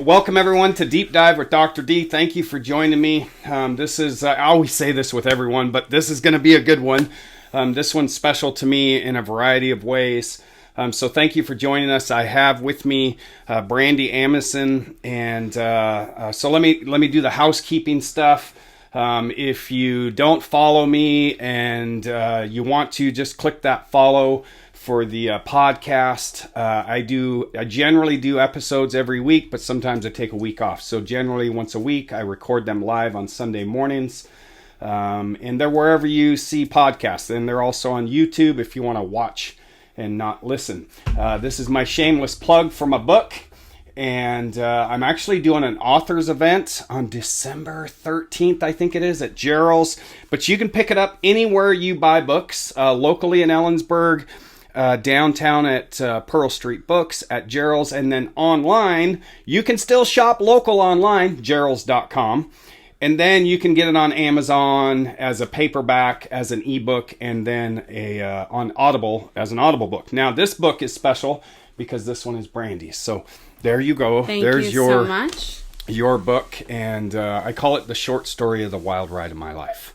Welcome everyone to Deep Dive with Dr. D. Thank you for joining me. This is, I always say this with everyone, but this is going to be a good one. This one's special to me in a variety of ways. So thank you for joining us. I have with me Brandi Amundsen, and so let me do the housekeeping stuff. If you don't follow me and you want to, just click that follow for the podcast. I generally do episodes every week, but sometimes I take a week off. So generally once a week, I record them live on Sunday mornings. And they're wherever you see podcasts. And they're also on YouTube if you want to watch and not listen. This is my shameless plug for my book. And I'm actually doing an author's event on December 13th, I think it is, at Gerald's. But you can pick it up anywhere you buy books, locally in Ellensburg, downtown at Pearl Street Books, at Gerald's, and then online. You can still shop local online, geralds.com. And then you can get it on Amazon as a paperback, as an ebook, and then on Audible as an Audible book. Now, this book is special because this one is Brandi's. So there you go. There's so much. Your book, and I call it the short story of the wild ride of my life.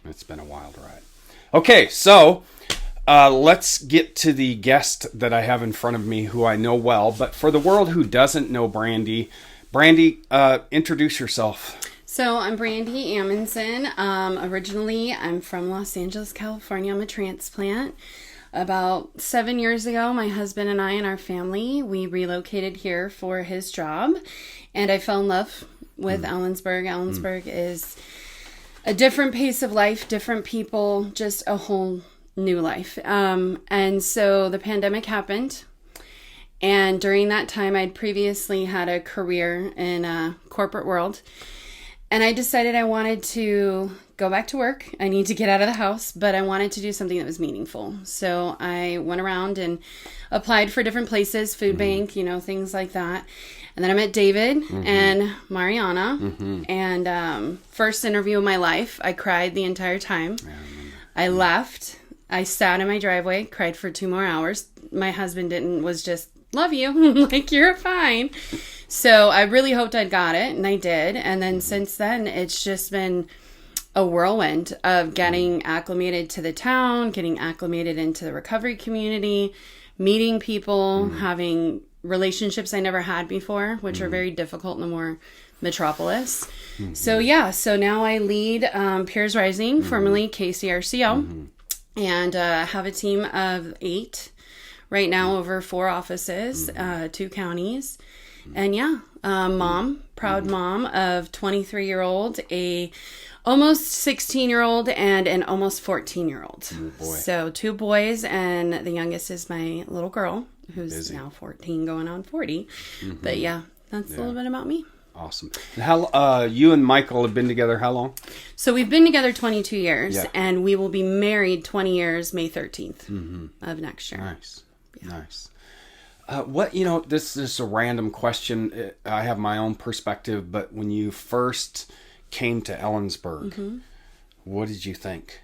It's been a wild ride. Okay, so let's get to the guest that I have in front of me, who I know well. But for the world who doesn't know Brandi, introduce yourself. So I'm Brandi Amundsen. Originally, I'm from Los Angeles, California. I'm a transplant. About 7 years ago, my husband and I and our family, we relocated here for his job. And I fell in love with Ellensburg. Ellensburg is a different pace of life, different people, just a whole new life. And so the pandemic happened. And during that time, I'd previously had a career in a corporate world. And I decided I wanted to go back to work. I need to get out of the house, but I wanted to do something that was meaningful. So I went around and applied for different places, food bank, things like that. And then I met David and Mariana. And first interview of my life, I cried the entire time. I left. I sat in my driveway, cried for 2 more hours. My husband was just, love you. Like, you're fine. So I really hoped I'd got it, and I did. And then since then, it's just been a whirlwind of getting acclimated to the town, getting acclimated into the recovery community, meeting people, having relationships I never had before, which are very difficult in the more metropolis. So now I lead Peers Rising, formerly KCRCO, and have a team of 8 right now, over 4 offices, 2 counties. And proud mom of 23-year-old, a almost 16-year-old, and an almost 14-year-old. So 2 boys, and the youngest is my little girl, who's now 14 going on 40. But that's a little bit about me. Awesome. And how you and Michael have been together how long? So we've been together 22 years, and we will be married 20 years May 13th of next year. Nice. Nice. This is a random question. I have my own perspective, but when you first came to Ellensburg, what did you think?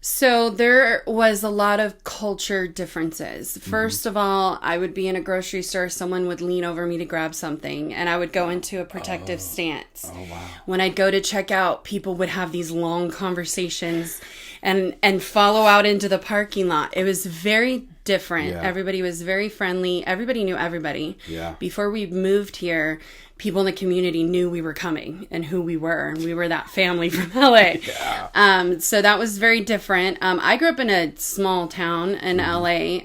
So there was a lot of culture differences. First of all, I would be in a grocery store, someone would lean over me to grab something, and I would go into a protective stance. Oh, wow. When I'd go to check out, people would have these long conversations and follow out into the parking lot. It was very different. Yeah. Everybody was very friendly. Everybody knew everybody. Yeah. Before we moved here, people in the community knew we were coming and who we were. And we were that family from LA. Yeah. So that was very different. I grew up in a small town in LA,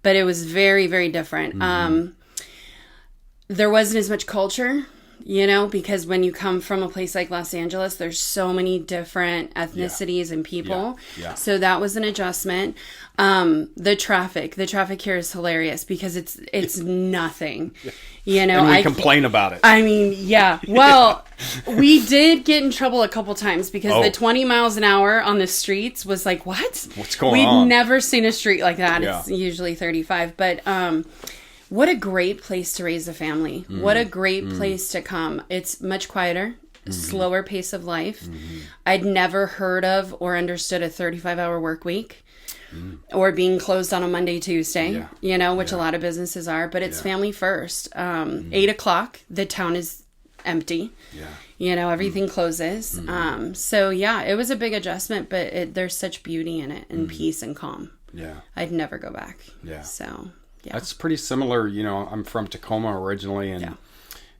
but it was very, very different. There wasn't as much culture, because when you come from a place like Los Angeles, there's so many different ethnicities and people. Yeah. So that was an adjustment. The traffic here is hilarious because it's nothing, And we complain about it. I mean, yeah. Well, we did get in trouble a couple times because the 20 miles an hour on the streets was like, what? What's going on? We'd never seen a street like that. Yeah. It's usually 35, but, what a great place to raise a family. What a great place to come. It's much quieter, slower pace of life. I'd never heard of or understood a 35-hour work week. or being closed on a Monday, Tuesday, which a lot of businesses are, but it's family first. 8:00, the town is empty. Everything closes. So it was a big adjustment, but there's such beauty in it and peace and calm. I'd never go back. So that's pretty similar. I'm from Tacoma originally,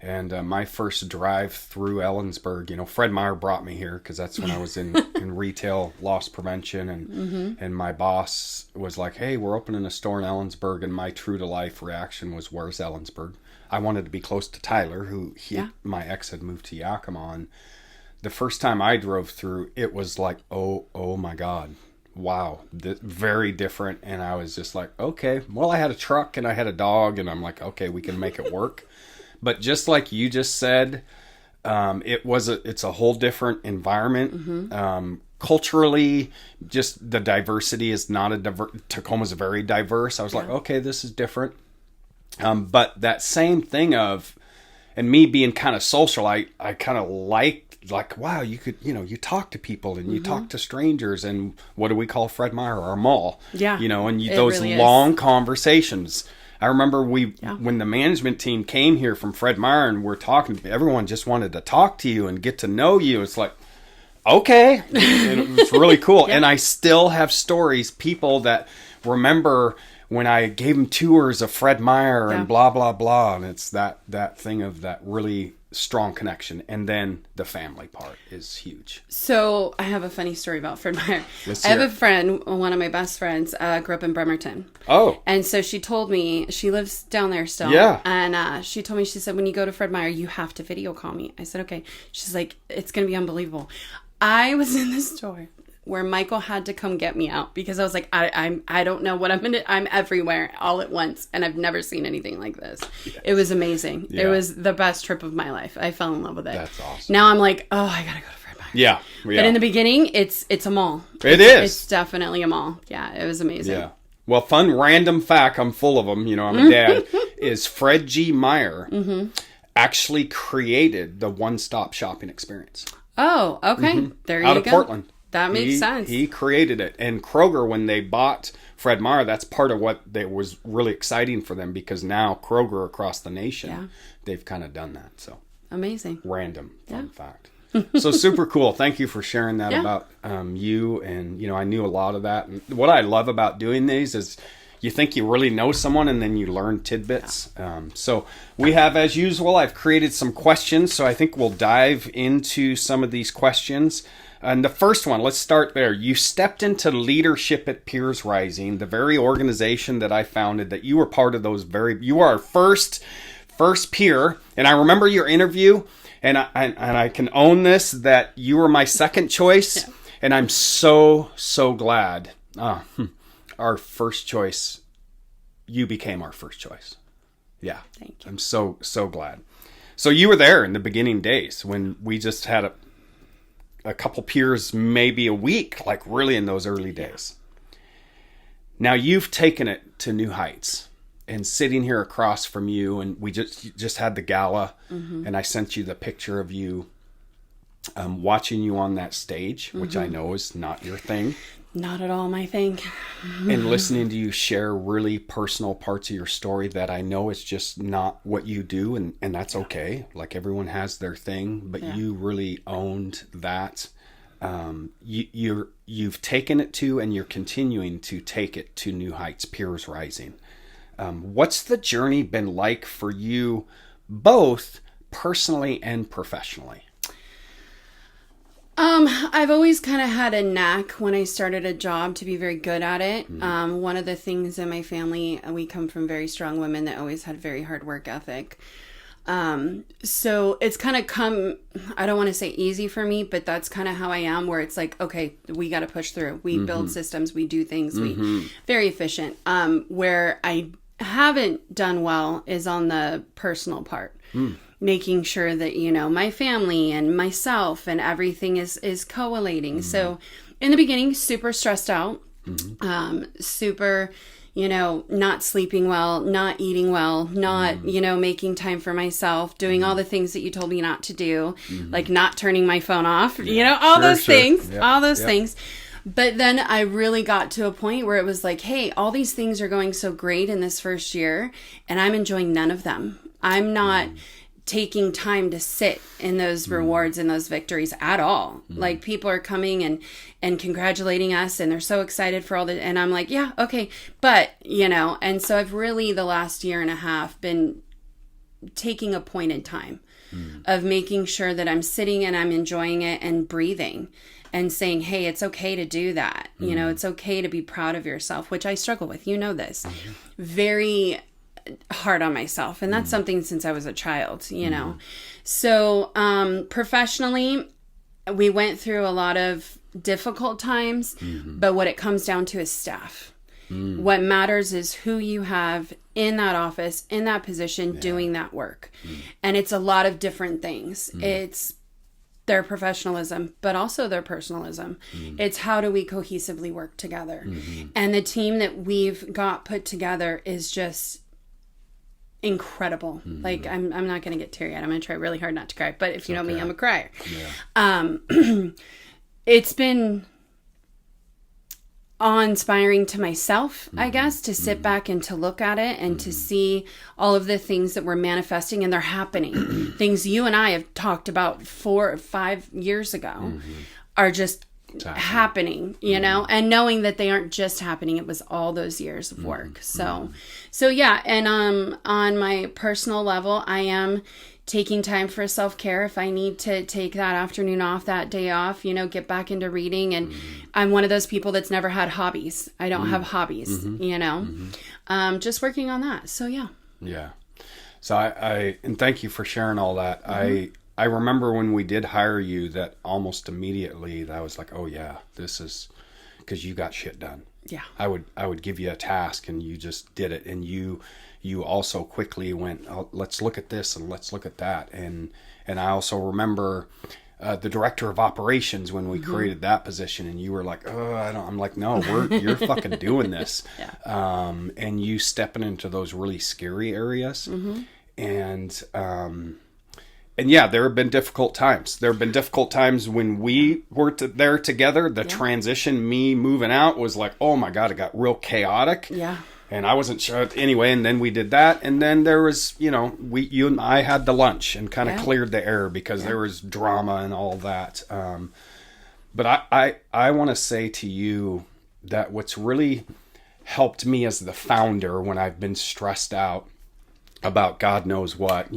and my first drive through Ellensburg, Fred Meyer brought me here because that's when I was in retail loss prevention, and my boss was like, hey, we're opening a store in Ellensburg, and my true to life reaction was, where's Ellensburg? I wanted to be close to Tyler, who my ex had moved to Yakima. And the first time I drove through, it was like, oh my God, wow, very different. And I was just like, okay, well, I had a truck and I had a dog, and I'm like, okay, we can make it work. But just like you just said, it's a whole different environment. Culturally, just the diversity is not Tacoma's very diverse. I was like, okay, this is different. But that same thing and me being kind of social, I kind of like, wow, you could, you talk to people and you talk to strangers, and what do we call Fred Meyer? Our mall. And those really long conversations. I remember when the management team came here from Fred Meyer and we're talking, everyone just wanted to talk to you and get to know you. It's like, okay. And it was really cool. And I still have stories, people that remember when I gave them tours of Fred Meyer and blah, blah, blah. And it's that thing of that really strong connection. And then the family part is huge. So I have a funny story about Fred Meyer. I have a friend, one of my best friends, grew up in Bremerton. Oh. And so she told me, she lives down there still. Yeah. And she told me, she said, when you go to Fred Meyer, you have to video call me. I said, okay. She's like, it's going to be unbelievable. I was in the store where Michael had to come get me out because I was like, I don't know what I'm everywhere all at once, and I've never seen anything like this. Yes. It was amazing. It was the best trip of my life. I fell in love with it. That's awesome. Now I'm like, oh, I gotta go to Fred Meyer. Yeah. But in the beginning, it's a mall. It's definitely a mall. Yeah, it was amazing. Yeah. Well, fun random fact, I'm full of them, I'm a dad, is Fred G. Meyer actually created the one-stop shopping experience. Oh, okay. There you go. Out of Portland. That makes sense. He created it. And Kroger, when they bought Fred Meyer, that's part of what was really exciting for them, because now Kroger across the nation, they've kind of done that. So amazing. Random fun fact. So super cool. Thank you for sharing that about you. And, I knew a lot of that. And what I love about doing these is you think you really know someone, and then you learn tidbits. So we have, as usual, I've created some questions. So I think we'll dive into some of these questions. And the first one, let's start there. You stepped into leadership at Peers Rising, the very organization that I founded, that you were part of you are our first peer. And I remember your interview, and I can own this, that you were my second choice. Yeah. And I'm so glad. Our first choice, you became our first choice. Yeah. Thank you. I'm so glad. So you were there in the beginning days when we just had a couple peers, maybe a week, like really in those early days. Now you've taken it to new heights, and sitting here across from you, and we just had the gala, and I sent you the picture of you watching you on that stage, which I know is not your thing. Not at all my thing. And listening to you share really personal parts of your story that I know is just not what you do, and that's okay. Like, everyone has their thing, but you really owned that. You've taken it to, and you're continuing to take it to new heights, Peers Rising. What's the journey been like for you, both personally and professionally? I've always kind of had a knack when I started a job to be very good at it. One of the things in my family, we come from very strong women that always had very hard work ethic. So it's kind of I don't want to say easy for me, but that's kind of how I am, where it's like, okay, we got to push through. We build systems, we do things, we very efficient. Where I haven't done well is on the personal part. Making sure that, my family and myself and everything is collating. So in the beginning, super stressed out, super, not sleeping well, not eating well, not, making time for myself, doing all the things that you told me not to do, like not turning my phone off, all those things. But then I really got to a point where it was like, hey, all these things are going so great in this first year, and I'm enjoying none of them. I'm not taking time to sit in those rewards and those victories at all. Like, people are coming and congratulating us, and they're so excited for all the, and I'm like, yeah, okay. But, and so I've really the last year and a half been taking a point in time of making sure that I'm sitting and I'm enjoying it and breathing and saying, hey, it's okay to do that. It's okay to be proud of yourself, which I struggle with. This. Very hard on myself. And that's something since I was a child, So professionally, we went through a lot of difficult times, but what it comes down to is staff. What matters is who you have in that office, in that position, doing that work. And it's a lot of different things. It's their professionalism, but also their personalism. It's how do we cohesively work together? And the team that we've got put together is just incredible. Like, I'm not going to get teary-eyed. I'm going to try really hard not to cry. But if you know me, I'm a crier. It's been awe-inspiring to myself, I guess, to sit back and to look at it and to see all of the things that we're manifesting, and they're happening. Things you and I have talked about 4 or 5 years ago are just happening, and knowing that they aren't just happening, it was all those years of work. So yeah. And on my personal level, I am taking time for self-care. If I need to take that afternoon off, that day off, get back into reading. And I'm one of those people that's never had hobbies. I don't have hobbies, just working on that. So yeah. Yeah. So I and thank you for sharing all that. I remember when we did hire you that almost immediately that I was like, oh yeah, this is because you got shit done. Yeah. I would give you a task and you just did it. And you also quickly went, oh, let's look at this and let's look at that. And I also remember the director of operations when we created that position, and you were like, oh, I'm like, no, you're fucking doing this. Yeah. And you stepping into those really scary areas. And yeah, there have been difficult times. There have been difficult times when we were there together. The transition, me moving out, was like, oh my God, it got real chaotic. Yeah. And I wasn't sure anyway. And then we did that. And then there was, you and I had the lunch and kind of cleared the air because there was drama and all that. But I want to say to you that what's really helped me as the founder when I've been stressed out about God knows what,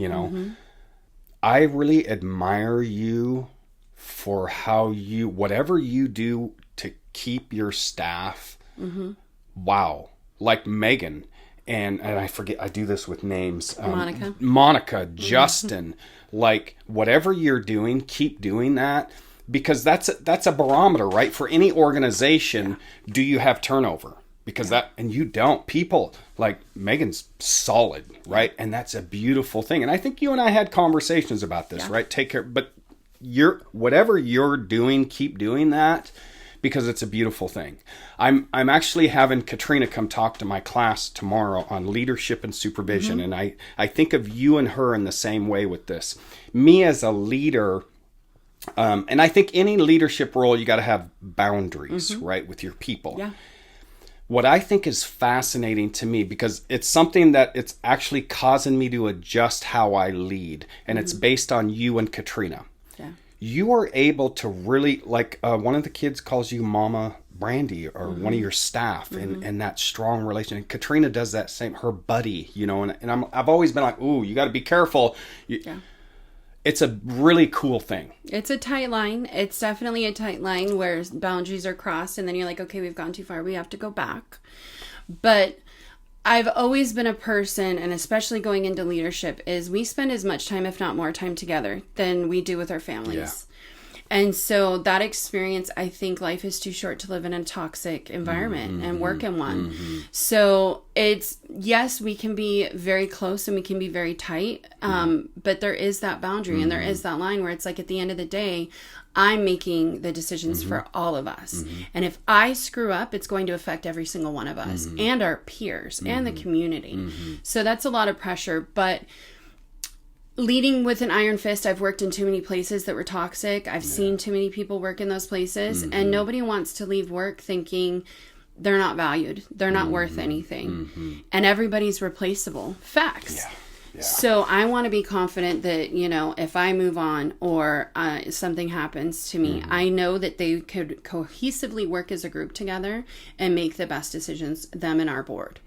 I really admire you for how whatever you do to keep your staff. Wow. Like Megan and I forget, I do this with names. Monica, Justin, like whatever you're doing, keep doing that, because that's a barometer, right? For any organization, do you have turnover? Because and you don't. People like Megan's solid, right? And that's a beautiful thing. And I think you and I had conversations about this, right? Take care, but whatever you're doing, keep doing that, because it's a beautiful thing. I'm actually having Katrina come talk to my class tomorrow on leadership and supervision. And I think of you and her in the same way with this. Me as a leader, and I think any leadership role, you got to have boundaries, right? With your people. Yeah. What I think is fascinating to me, because it's something that it's actually causing me to adjust how I lead. And it's based on you and Katrina. Yeah. You are able to really, like one of the kids calls you Mama Brandi, or one of your staff, and that strong relation. And Katrina does that same, her buddy, and I've always been like, ooh, you got to be careful. It's a really cool thing. It's a tight line. It's definitely a tight line where boundaries are crossed, and then you're like, okay, we've gone too far. We have to go back. But I've always been a person, and especially going into leadership, is we spend as much time, if not more time together than we do with our families. Yeah. And so that experience, I think life is too short to live in a toxic environment and work in one. So it's, yes, we can be very close and we can be very tight. But there is that boundary and there is that line where it's like, at the end of the day, I'm making the decisions for all of us. And if I screw up, it's going to affect every single one of us and our peers and the community. So that's a lot of pressure. But leading with an iron fist, I've worked in too many places that were toxic. I've seen too many people work in those places, and nobody wants to leave work thinking they're not valued. They're not worth anything. And everybody's replaceable. Facts. Yeah. Yeah. So I want to be confident that, you know, if I move on or something happens to me, I know that they could cohesively work as a group together and make the best decisions, them and our board.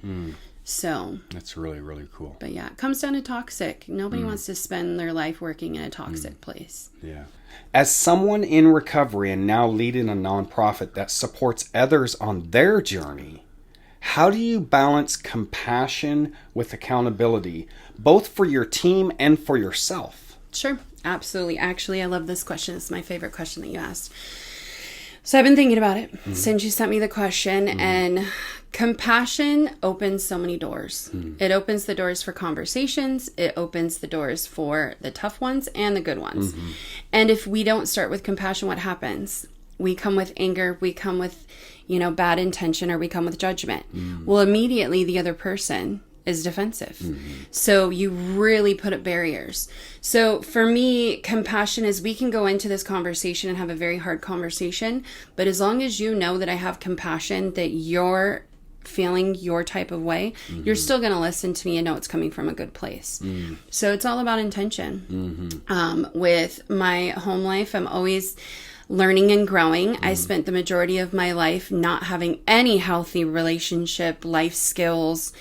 So that's really, really cool. But yeah, it comes down to toxic. Nobody wants to spend their life working in a toxic place. Yeah. As someone in recovery and now leading a nonprofit that supports others on their journey, how do you balance compassion with accountability, both for your team and for yourself? Sure, absolutely. Actually, I love this question. It's my favorite question that you asked. So I've been thinking about it since you sent me the question, and compassion opens so many doors. It opens the doors for conversations. It opens the doors for the tough ones and the good ones. And if we don't start with compassion, what happens? We come with anger. We come with, you know, bad intention, or we come with judgment. Well, immediately the other person is defensive. So you really put up barriers. So for me, compassion is, we can go into this conversation and have a very hard conversation, but as long as you know that I have compassion, that you're feeling your type of way, you're still going to listen to me and know it's coming from a good place. So it's all about intention. With my home life, I'm always learning and growing. I spent the majority of my life not having any healthy relationship, life skills,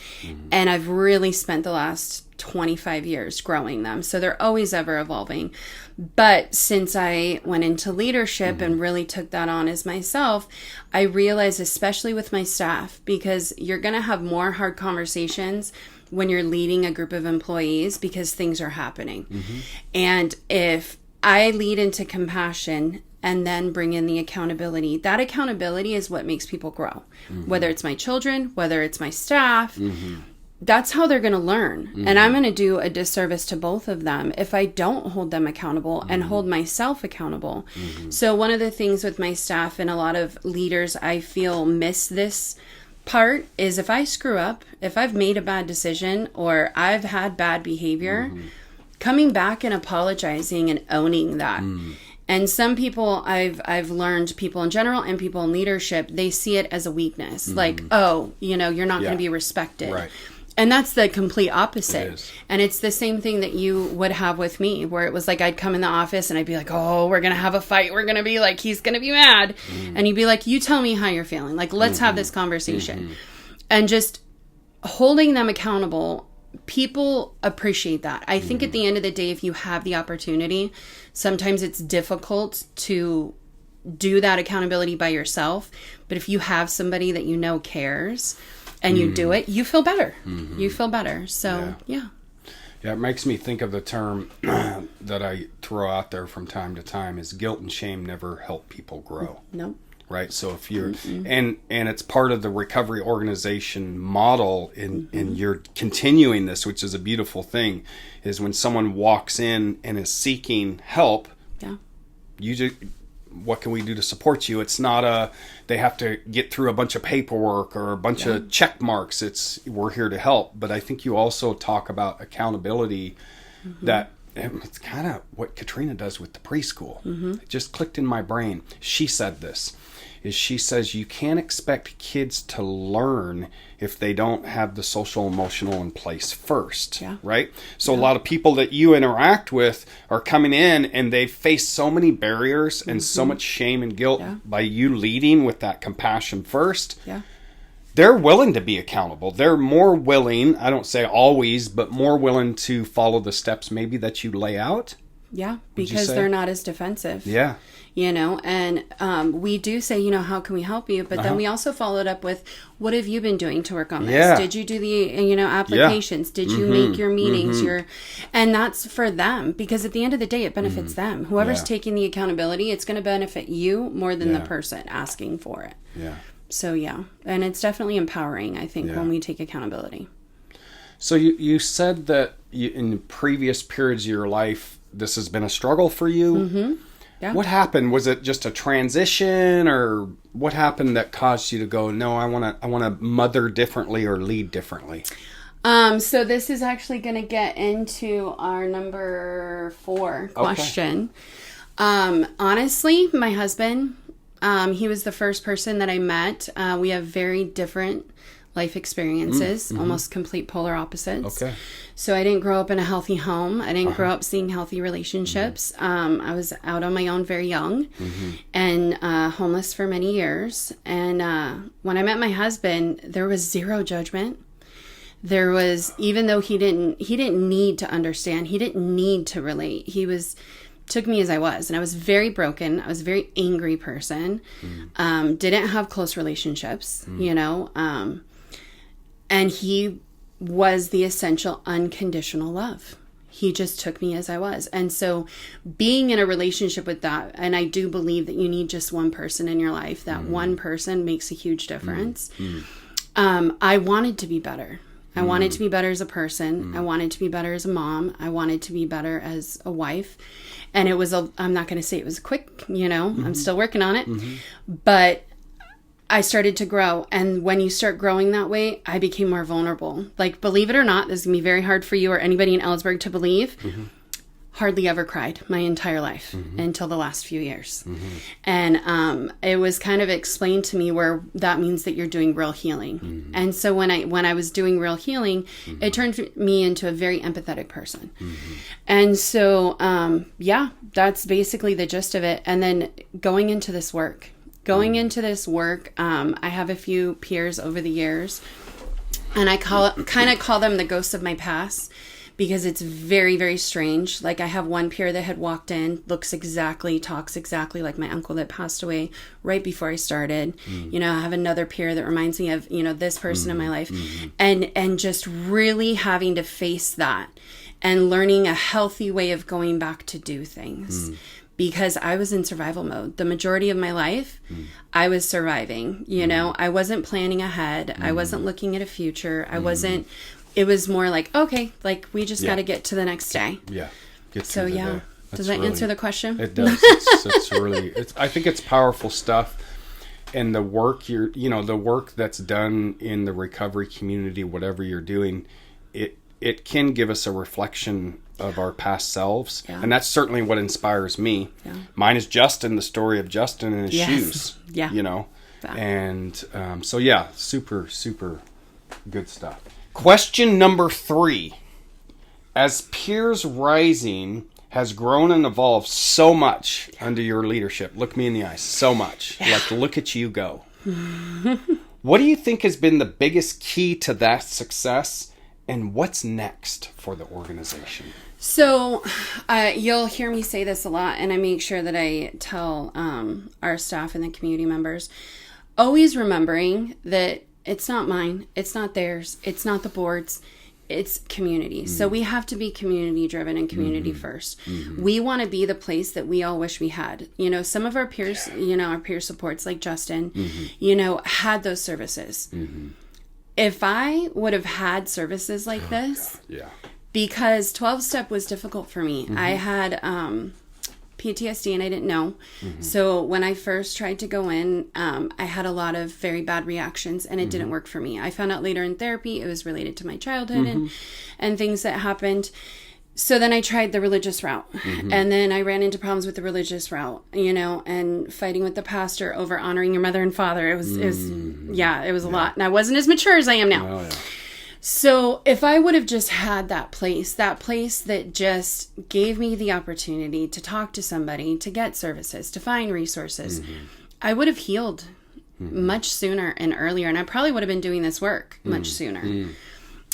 and I've really spent the last 25 years growing them. So they're always ever evolving. But since I went into leadership and really took that on as myself, I realized, especially with my staff, because you're going to have more hard conversations when you're leading a group of employees because things are happening. And if I lead into compassion and then bring in the accountability, that accountability is what makes people grow. Whether it's my children, whether it's my staff, that's how they're going to learn. And I'm going to do a disservice to both of them if I don't hold them accountable and hold myself accountable. So one of the things with my staff, and a lot of leaders I feel miss this part, is if I screw up, if I've made a bad decision or I've had bad behavior, coming back and apologizing and owning that. And some people, I've learned, people in general and people in leadership, they see it as a weakness. Like, oh, you know, you're not going to be respected. Right. And that's the complete opposite. It is. And it's the same thing that you would have with me, where it was like I'd come in the office and I'd be like, oh, we're going to have a fight. We're going to be like, he's going to be mad. And you'd be like, you tell me how you're feeling. Like, let's have this conversation. And just holding them accountable, people appreciate that. I think at the end of the day, if you have the opportunity, sometimes it's difficult to do that accountability by yourself. But if you have somebody that you know cares and you do it, you feel better. You feel better. So, yeah. Yeah, it makes me think of the term that I throw out there from time to time is guilt and shame never help people grow. Nope. Right. So if you're, and it's part of the recovery organization model in you're continuing this, which is a beautiful thing, is when someone walks in and is seeking help, you just, what can we do to support you? It's not they have to get through a bunch of paperwork or a bunch of check marks. It's, we're here to help. But I think you also talk about accountability, that it's kind of what Katrina does with the preschool. It just clicked in my brain. She said this. She says you can't expect kids to learn if they don't have the social emotional in place first, right? So a lot of people that you interact with are coming in and they face so many barriers and so much shame and guilt by you leading with that compassion first. They're willing to be accountable. They're more willing, I don't say always, but more willing to follow the steps maybe that you lay out. Yeah, because they're not as defensive. Yeah. You know, and we do say, you know, how can we help you? But then we also followed up with, what have you been doing to work on this? Did you do the, you know, applications? Did you make your meetings? And that's for them, because at the end of the day, it benefits them. Whoever's taking the accountability, it's going to benefit you more than the person asking for it. So, and it's definitely empowering, I think, when we take accountability. So you said that in previous periods of your life, this has been a struggle for you. What happened? Was it just a transition, or what happened that caused you to go, no, I want to mother differently or lead differently? So this is actually going to get into our number 4 question. Honestly, my husband, he was the first person that I met. We have very different life experiences, almost complete polar opposites. Okay. So I didn't grow up in a healthy home. I didn't grow up seeing healthy relationships. I was out on my own very young and homeless for many years. And when I met my husband, there was zero judgment. There was, even though he didn't need to understand, he didn't need to relate. Took me as I was, and I was very broken. I was a very angry person. Didn't have close relationships, and he was the essential unconditional love. He just took me as I was. And so being in a relationship with that, and I do believe that you need just one person in your life, that one person makes a huge difference. I wanted to be better. I wanted to be better as a person. I wanted to be better as a mom. I wanted to be better as a wife. And I'm not going to say it was quick, I'm still working on it. But I started to grow. And when you start growing that way, I became more vulnerable. Like, believe it or not, this is going to be very hard for you or anybody in Ellensburg to believe. Hardly ever cried my entire life until the last few years. And it was kind of explained to me where that means that you're doing real healing. And so when I was doing real healing, it turned me into a very empathetic person. And so, that's basically the gist of it. And then going into this work, I have a few peers over the years, and I kind of call them the ghosts of my past. Because it's very, very strange. Like, I have one peer that had walked in, talks exactly like my uncle that passed away right before I started. I have another peer that reminds me of, this person in my life. And just really having to face that and learning a healthy way of going back to do things. Because I was in survival mode. The majority of my life, I was surviving. I wasn't planning ahead. I wasn't looking at a future. It was more like, okay, like, we just got to get to the next day. Yeah. Does that answer the question? It does. It's really, I think it's powerful stuff. And the work the work that's done in the recovery community, whatever you're doing, it can give us a reflection of our past selves. Yeah. And that's certainly what inspires me. Yeah. Mine is Justin, the story of Justin and his shoes. Yeah. And super, super good stuff. Question number 3. As Peers Rising has grown and evolved so much under your leadership, look me in the eyes, so much. Like, look at you go. What do you think has been the biggest key to that success, and what's next for the organization? So you'll hear me say this a lot, and I make sure that I tell our staff and the community members, always remembering that it's not mine. It's not theirs. It's not the board's. It's community. So we have to be community driven and community first. We want to be the place that we all wish we had. Some of our peers, our peer supports like Justin, had those services. If I would have had services like this, because 12-step was difficult for me. I had PTSD and I didn't know. So when I first tried to go in, I had a lot of very bad reactions and it didn't work for me. I found out later in therapy it was related to my childhood and things that happened. So then I tried the religious route and then I ran into problems with the religious route, and fighting with the pastor over honoring your mother and father. It was a lot. And I wasn't as mature as I am now. So if I would have just had that place that just gave me the opportunity to talk to somebody, to get services, to find resources, I would have healed much sooner and earlier. And I probably would have been doing this work much sooner.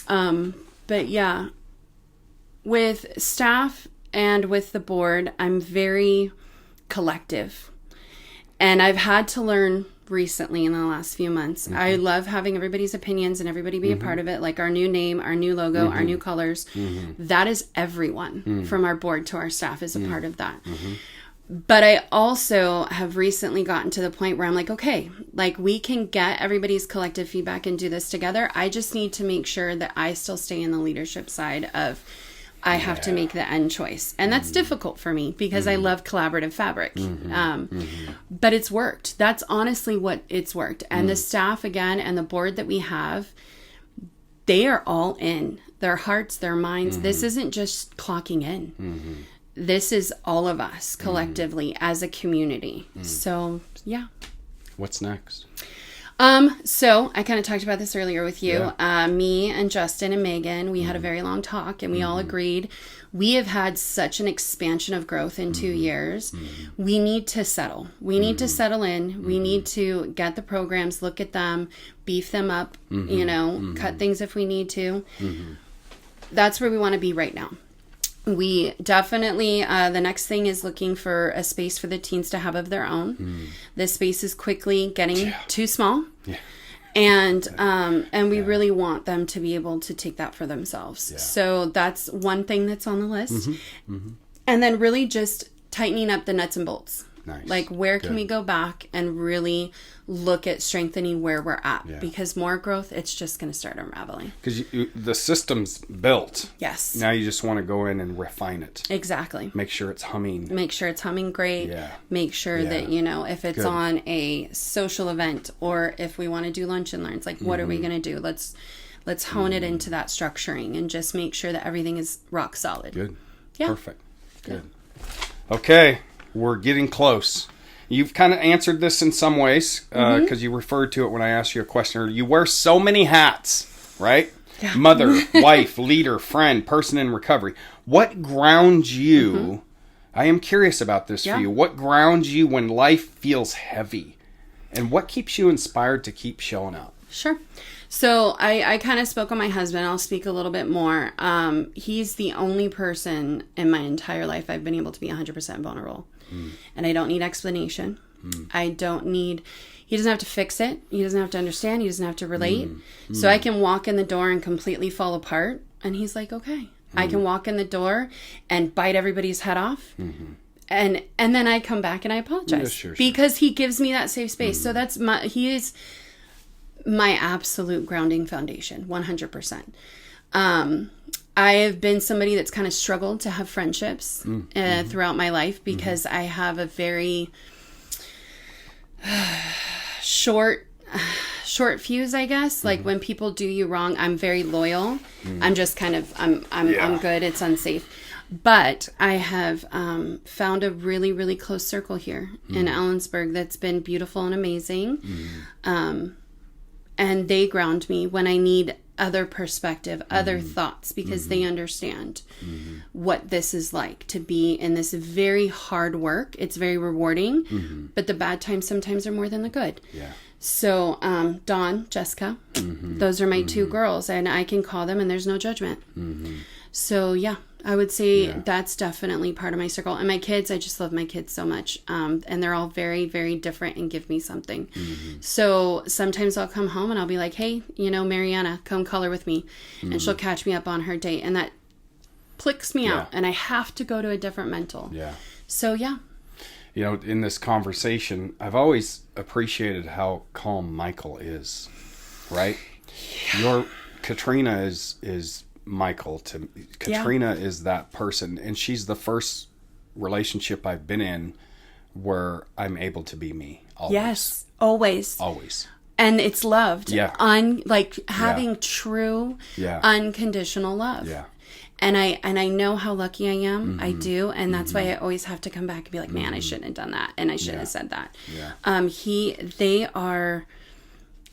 But yeah, with staff and with the board, I'm very collective. And I've had to learn recently in the last few months. I love having everybody's opinions and everybody be a part of it, like our new name, our new logo, our new colors. That is everyone from our board to our staff is a part of that. But I also have recently gotten to the point where I'm like, okay, like, we can get everybody's collective feedback and do this together. I just need to make sure that I still stay in the leadership side of I have to make the end choice. And that's difficult for me because I love collaborative fabric. But it's worked. That's honestly what it's worked. And the staff, again, and the board that we have, they are all in. Their hearts, their minds. This isn't just clocking in. This is all of us collectively as a community. So, yeah. What's next? So I kind of talked about this earlier with you. Yeah. Me and Justin and Megan, we had a very long talk, and we all agreed we have had such an expansion of growth in 2 years. We need to settle. We need to settle in. We need to get the programs, look at them, beef them up, cut things if we need to. That's where we want to be right now. We definitely, the next thing is looking for a space for the teens to have of their own. This space is quickly getting too small. Yeah. And we really want them to be able to take that for themselves. Yeah. So that's one thing that's on the list. And then really just tightening up the nuts and bolts. Nice. Like, where can we go back and really look at strengthening where we're at? Yeah. Because more growth, it's just going to start unraveling. Because the system's built. Yes. Now you just want to go in and refine it. Exactly. Make sure it's humming. Make sure it's humming great. Yeah. Make sure that, if it's on a social event or if we want to do lunch and learns, like, what are we going to do? Let's hone it into that structuring and just make sure that everything is rock solid. Good. Yeah. Perfect. Good. Yeah. Okay. We're getting close. You've kind of answered this in some ways because you referred to it when I asked you a question. You wear so many hats, right? Yeah. Mother, wife, leader, friend, person in recovery. What grounds you? I am curious about this for you. What grounds you when life feels heavy? And what keeps you inspired to keep showing up? Sure. So I kind of spoke on my husband. I'll speak a little bit more. He's the only person in my entire life I've been able to be 100% vulnerable. And I don't need explanation. I don't need... He doesn't have to fix it. He doesn't have to understand. He doesn't have to relate. So I can walk in the door and completely fall apart. And he's like, okay. I can walk in the door and bite everybody's head off. And then I come back and I apologize. Sure. Because he gives me that safe space. So he is my absolute grounding foundation, 100%. I have been somebody that's kind of struggled to have friendships throughout my life because I have a very short fuse, I guess. Like, when people do you wrong, I'm very loyal. I'm just kind of, I'm good. It's unsafe. But I have found a really, really close circle here in Ellensburg that's been beautiful and amazing. And they ground me when I need other perspective, other thoughts, because they understand what this is like to be in this very hard work. It's very rewarding, but the bad times sometimes are more than the good. Yeah. So Dawn, Jessica, those are my two girls, and I can call them and there's no judgment. So yeah, I would say that's definitely part of my circle. And my kids, I just love my kids so much. And they're all very, very different and give me something. So sometimes I'll come home and I'll be like, hey, Mariana, come color with me. And she'll catch me up on her date. And that clicks me out. And I have to go to a different mental. Yeah. So yeah. In this conversation, I've always appreciated how calm Michael is, right? Yeah. Katrina is Michael to Katrina is that person, and she's the first relationship I've been in where I'm able to be me. Always. Yes, always. And it's loved. Yeah. Having true unconditional love. Yeah. And I know how lucky I am. I do, and that's why I always have to come back and be like, man, I shouldn't have done that, and I shouldn't have said that. Yeah. They are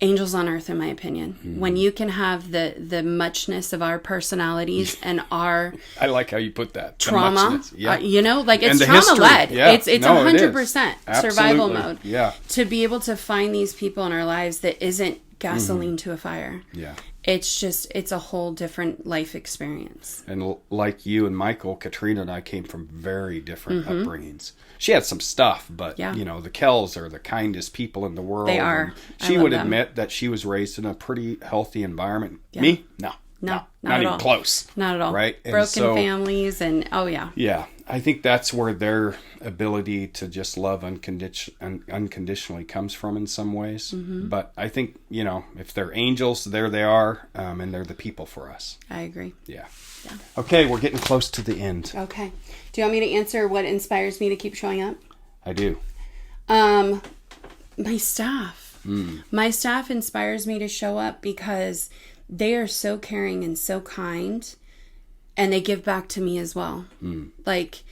angels on earth, in my opinion. When you can have the muchness of our personalities and our I like how you put that trauma, it's trauma led. Yeah. It's 100% survival mode. Yeah. To be able to find these people in our lives that isn't gasoline to a fire. Yeah. It's a whole different life experience. And like you and Michael, Katrina and I came from very different upbringings. She had some stuff, but the Kells are the kindest people in the world. They are. She would admit that she was raised in a pretty healthy environment. Yeah. Me? No, not even close. Not at all. Right? Broken families and Yeah. I think that's where their ability to just love unconditionally comes from in some ways. But I think, if they're angels, there they are, and they're the people for us. I agree. Yeah. Okay, we're getting close to the end. Okay. Do you want me to answer what inspires me to keep showing up? I do. My staff. My staff inspires me to show up because they are so caring and so kind, and they give back to me as well. Like,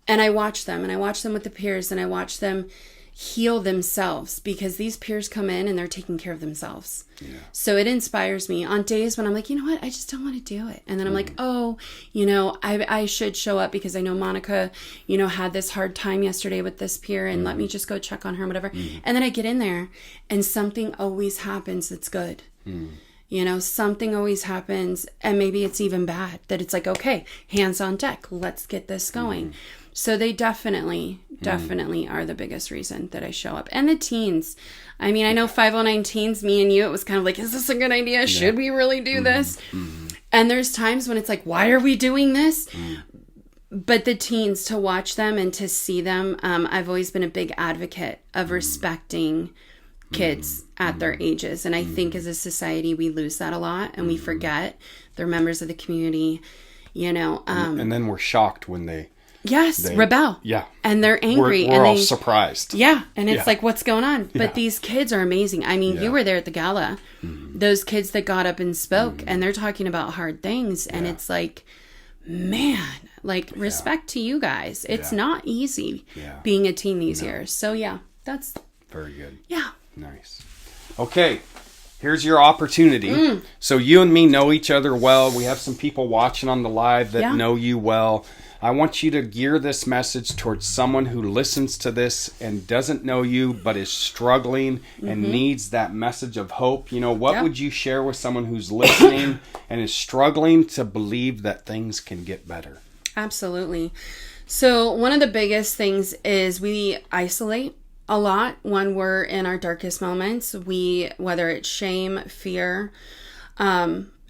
and I watch them with the peers, and I watch them heal themselves, because these peers come in and they're taking care of themselves. Yeah. So it inspires me on days when I'm like, you know what, I just don't want to do it. And then I'm like, oh, you know, I should show up, because I know Monica, you know, had this hard time yesterday with this peer, and let me just go check on her and whatever. And then I get in there and something always happens that's good. You know, something always happens, and maybe it's even bad, that it's like, okay, hands on deck, let's get this going. So they definitely are the biggest reason that I show up. And the teens. I mean, I know 509 teens, me and you, it was kind of like, is this a good idea? Yeah. Should we really do this? And there's times when it's like, why are we doing this? But the teens, to watch them and to see them, I've always been a big advocate of respecting kids at their ages. And I think as a society, we lose that a lot, and we forget they're members of the community, you know. And then we're shocked when they rebel. Yeah. And they're angry. We're all surprised. Yeah. And it's like, what's going on? But these kids are amazing. I mean, you were there at the gala. Those kids that got up and spoke, and they're talking about hard things. And it's like, man, like, respect to you guys. It's not easy being a teen these years. So, that's... Very good. Yeah. Nice. Okay. Here's your opportunity. So you and me know each other well. We have some people watching on the live that know you well. I want you to gear this message towards someone who listens to this and doesn't know you, but is struggling and needs that message of hope. You know, what would you share with someone who's listening and is struggling to believe that things can get better? Absolutely. So one of the biggest things is we isolate a lot when we're in our darkest moments. Whether it's shame, fear,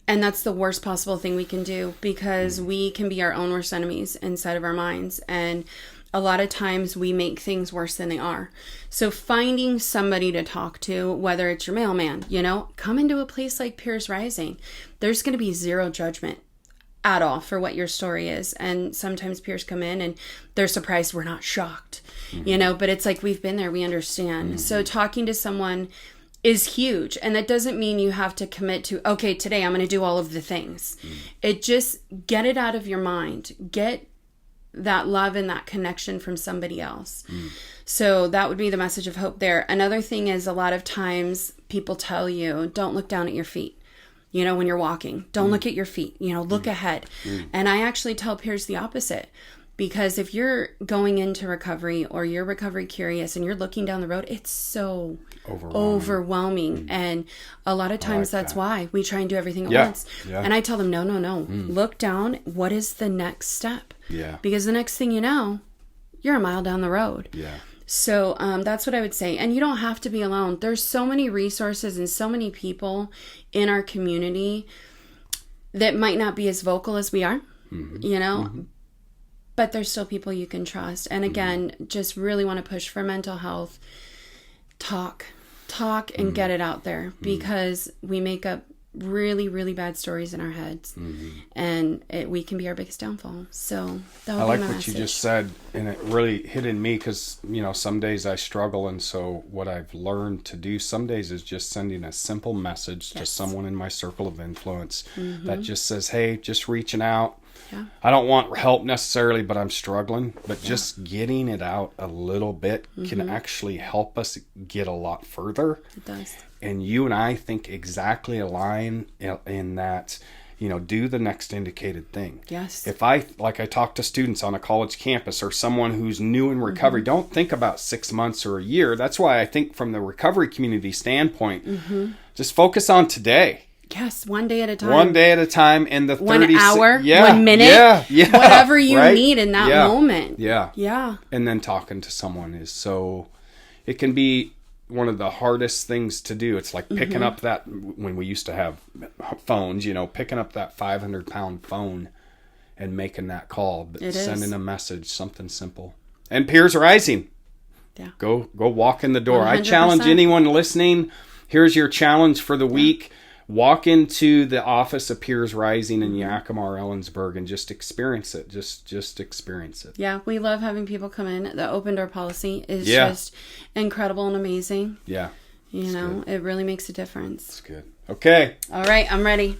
and that's the worst possible thing we can do, because we can be our own worst enemies inside of our minds. And a lot of times we make things worse than they are. So finding somebody to talk to, whether it's your mailman, you know, come into a place like Peers Rising. There's going to be zero judgment at all for what your story is. And sometimes peers come in and they're surprised we're not shocked, you know, but it's like, we've been there, we understand. So talking to someone is huge. And that doesn't mean you have to commit to, okay, today I'm going to do all of the things. It just, get it out of your mind. Get that love and that connection from somebody else. So that would be the message of hope there. Another thing is, a lot of times people tell you, don't look down at your feet. You know, when you're walking, don't look at your feet, you know, look ahead. And I actually tell peers the opposite. Because if you're going into recovery, or you're recovery curious and you're looking down the road, it's so overwhelming. And a lot of times that's why we try and do everything at once. And I tell them, no. Look down. What is the next step? Because the next thing you know, you're a mile down the road. So that's what I would say. And you don't have to be alone. There's so many resources and so many people in our community that might not be as vocal as we are, you know, but there's still people you can trust. And again, just really want to push for mental health. Talk and get it out there, because we make up really, really bad stories in our heads, and we can be our biggest downfall. So that would I like be my what message. you just said, and it really hit in me, because, you know, some days I struggle, and so what I've learned to do some days is just sending a simple message to someone in my circle of influence that just says, hey, just reaching out. I don't want help necessarily, but I'm struggling. But just getting it out a little bit can actually help us get a lot further. It does. And you and I think exactly align in that, you know, do the next indicated thing. Yes. If I talk to students on a college campus, or someone who's new in recovery, don't think about 6 months or a year. That's why I think from the recovery community standpoint, just focus on today. Yes, one day at a time. One day at a time, and the 1 hour, 1 minute, whatever you need in that moment. Yeah. And then talking to someone is so, it can be one of the hardest things to do. It's like picking up that, when we used to have phones, you know, picking up that 500-pound phone and making that call, but sending a message, something simple. And Peers Rising. Yeah. Go walk in the door. 100%. I challenge anyone listening. Here's your challenge for the week. Walk into the office of Peers Rising in Yakima or Ellensburg and just experience it. Just experience it. Yeah, we love having people come in. The open door policy is just incredible and amazing. Yeah. You know, it really makes a difference. It's good. Okay. All right, I'm ready.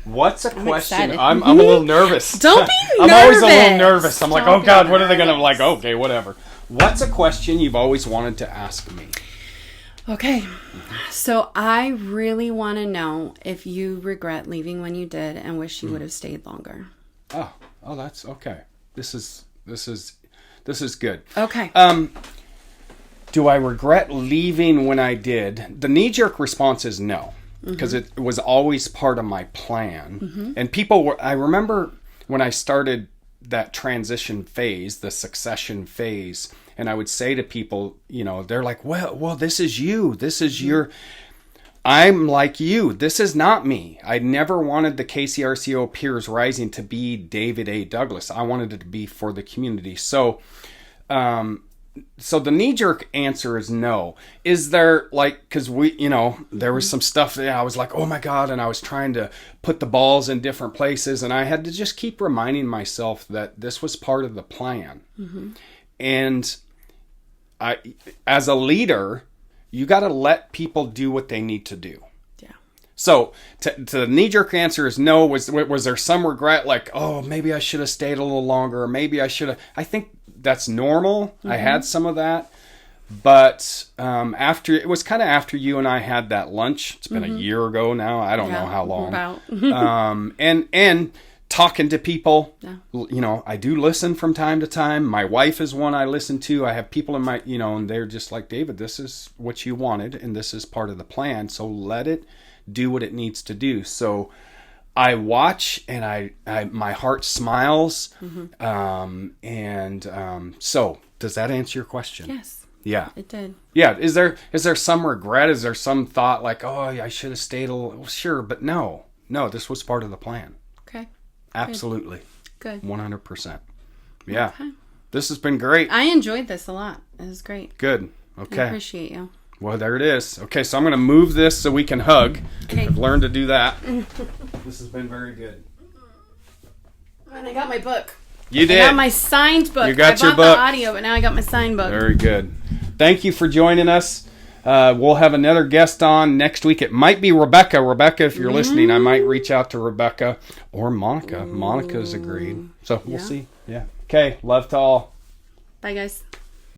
What's a question? excited. I'm a little nervous. Don't be I'm always a little nervous. nervous. I'm like, Don't oh God, be what are they going to, nervous. like, okay, whatever. What's a question you've always wanted to ask me? Okay. So I really want to know if you regret leaving when you did and wish you would have stayed longer. Oh, that's okay. This is good. Okay. Do I regret leaving when I did? The knee-jerk response is no, because it was always part of my plan. And I remember when I started that transition phase, the succession phase, and I would say to people, they're like, well, this is you. This is I'm like you. This is not me. I never wanted the KCRCO Peers Rising to be David A. Douglas. I wanted it to be for the community. So the knee-jerk answer is no. Is there, because there was some stuff that I was like, oh my God, and I was trying to put the balls in different places, and I had to just keep reminding myself that this was part of the plan. And as a leader, you got to let people do what they need to do. Yeah. So the knee-jerk answer is no. Was there some regret, like, oh, maybe I should have stayed a little longer, or maybe I should have? I think that's normal. I had some of that. But it was kind of after you and I had that lunch. It's been a year ago now. I don't know how long. About. And talking to people, Yeah. I do listen from time to time. My wife is one I listen to. I have people in my, and they're just like, David, this is what you wanted, and this is part of the plan. So let it do what it needs to do. So I watch, and I my heart smiles. So does that answer your question? Yes. Yeah. It did. Yeah. Is there some regret? Is there some thought like, oh, I should have stayed a little? Well, sure, but no, this was part of the plan. Okay. Absolutely. Good. 100%. Yeah. Okay. This has been great. I enjoyed this a lot. It was great. Good. Okay. I appreciate you. Well, there it is. Okay, so I'm going to move this so we can hug. Okay. I've learned to do that. This has been very good. And I got my book. You did. I got my signed book. You got I your bought book. the audio, but now I got my signed book. Very good. Thank you for joining us. We'll have another guest on next week. It might be Rebecca. Rebecca, if you're listening, I might reach out to Rebecca or Monica. Monica's agreed. So we'll see. Yeah. Okay. Love to all. Bye, guys.